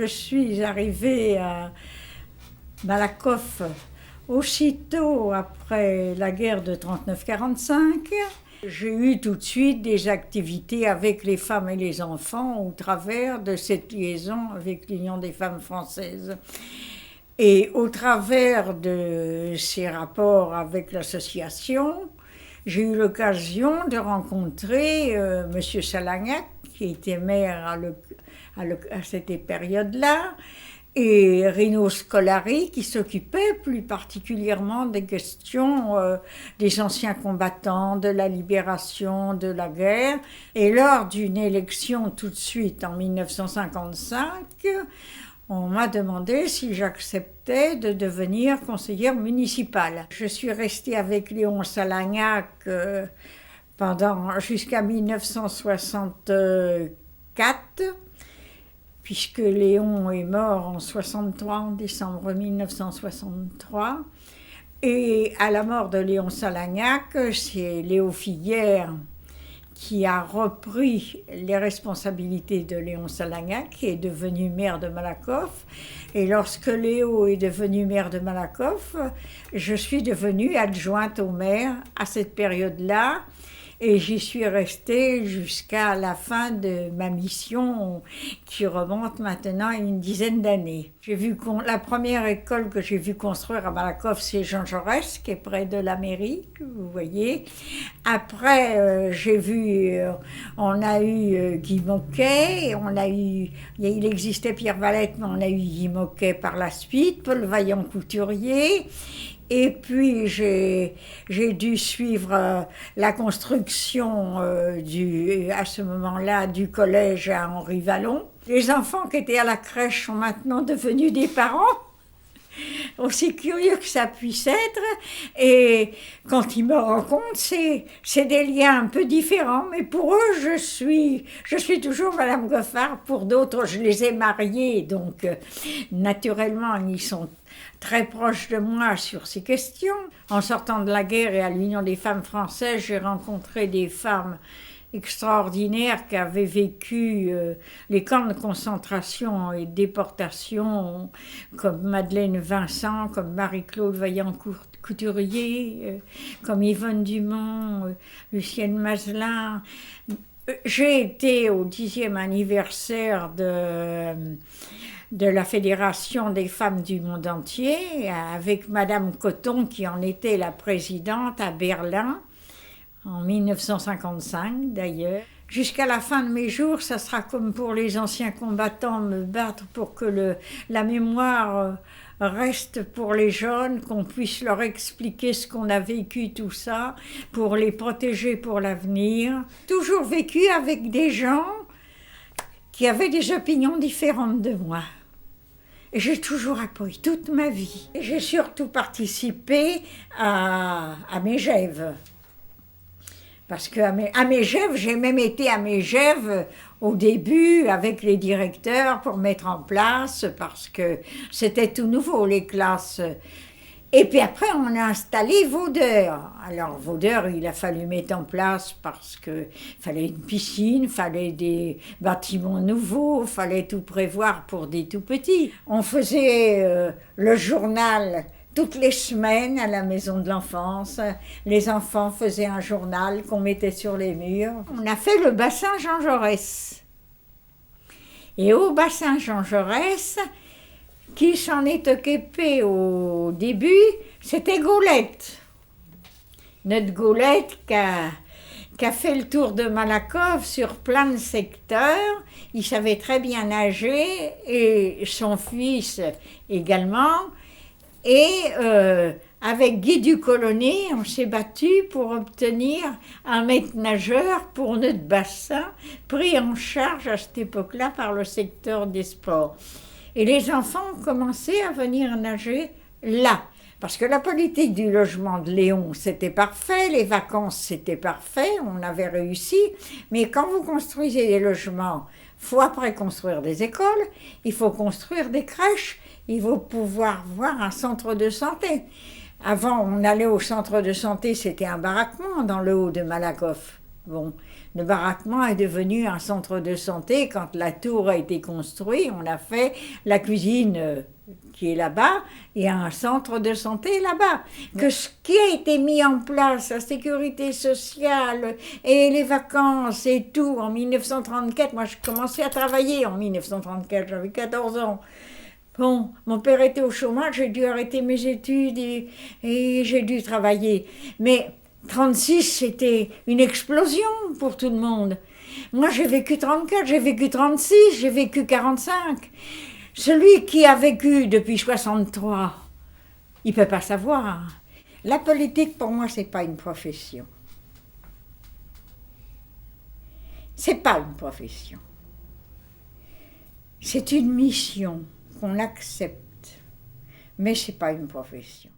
Je suis arrivée à Malakoff aussitôt après la guerre de 39-45. J'ai eu tout de suite des activités avec les femmes et les enfants au travers de cette liaison avec l'Union des femmes françaises. Et au travers de ces rapports avec l'association, j'ai eu l'occasion de rencontrer M. Salagnac, qui était maire à cette période-là, et Rino Scolari, qui s'occupait plus particulièrement des questions des anciens combattants, de la libération, de la guerre. Et lors d'une élection tout de suite en 1955, on m'a demandé si j'acceptais de devenir conseillère municipale. Je suis restée avec Léon Salagnac jusqu'à 1964, puisque Léon est mort en décembre 1963. Et à la mort de Léon Salagnac, c'est Léo Figuière qui a repris les responsabilités de Léon Salagnac, qui est devenu maire de Malakoff. Et lorsque Léo est devenu maire de Malakoff, je suis devenue adjointe au maire à cette période-là. Et j'y suis restée jusqu'à la fin de ma mission, qui remonte maintenant à une dizaine d'années. La première école que j'ai vu construire à Malakoff, c'est Jean Jaurès, qui est près de la mairie, vous voyez. Après, on a eu Guy Moquet, il existait Pierre Valette, mais on a eu Guy Moquet par la suite, Paul Vaillant-Couturier. Et puis j'ai dû suivre la construction à ce moment-là du collège à Henri Vallon. Les enfants qui étaient à la crèche sont maintenant devenus des parents, aussi curieux que ça puisse être. Et quand ils me rencontrent, c'est des liens un peu différents. Mais pour eux, je suis toujours Madame Goffard. Pour d'autres, je les ai mariés. Donc, naturellement, ils sont très proches de moi sur ces questions. En sortant de la guerre et à l'Union des femmes françaises, j'ai rencontré des femmes extraordinaires qui avaient vécu les camps de concentration et de déportation, comme Madeleine Vincent, comme Marie-Claude Vaillant-Couturier, comme Yvonne Dumont, Lucienne Mazelin. J'ai été au 10e anniversaire de la Fédération des femmes du monde entier, avec Madame Coton, qui en était la présidente à Berlin, en 1955 d'ailleurs. Jusqu'à la fin de mes jours, ça sera comme pour les anciens combattants, me battre pour que la mémoire reste pour les jeunes, qu'on puisse leur expliquer ce qu'on a vécu, tout ça, pour les protéger pour l'avenir. Toujours vécu avec des gens qui avaient des opinions différentes de moi. Et j'ai toujours appris toute ma vie. Et j'ai surtout participé à Megève. Parce qu'à Megève, j'ai même été à Megève au début avec les directeurs pour mettre en place, parce que c'était tout nouveau, les classes. Et puis après, on a installé Vaudeur. Alors Vaudeur, il a fallu mettre en place parce qu'il fallait une piscine, il fallait des bâtiments nouveaux, il fallait tout prévoir pour des tout petits. On faisait le journal toutes les semaines à la maison de l'enfance. Les enfants faisaient un journal qu'on mettait sur les murs. On a fait le bassin Jean Jaurès. Et au bassin Jean Jaurès, qui s'en est occupé au début, c'était Gaulette. Notre Gaulette qui a fait le tour de Malakoff sur plein de secteurs. Il savait très bien nager, et son fils également. Et avec Guy Ducolonnet, on s'est battu pour obtenir un maître nageur pour notre bassin, pris en charge à cette époque-là par le secteur des sports. Et les enfants ont commencé à venir nager là. Parce que la politique du logement de Léon, c'était parfait, les vacances, c'était parfait, on avait réussi. Mais quand vous construisez des logements, il faut après construire des écoles, il faut construire des crèches, il faut pouvoir voir un centre de santé. Avant, on allait au centre de santé, c'était un baraquement dans le haut de Malakoff. Bon, le baraquement est devenu un centre de santé. Quand la tour a été construite, on a fait la cuisine qui est là-bas et un centre de santé là-bas. Que ce qui a été mis en place, la sécurité sociale et les vacances et tout, en 1934, moi je commençais à travailler en 1934, j'avais 14 ans. Bon, mon père était au chômage, j'ai dû arrêter mes études et j'ai dû travailler. Mais 36, c'était une explosion pour tout le monde. Moi, j'ai vécu 34, j'ai vécu 36, j'ai vécu 45. Celui qui a vécu depuis 63, il ne peut pas savoir. La politique, pour moi, c'est pas une profession. C'est pas une profession. C'est une mission qu'on accepte, mais c'est pas une profession.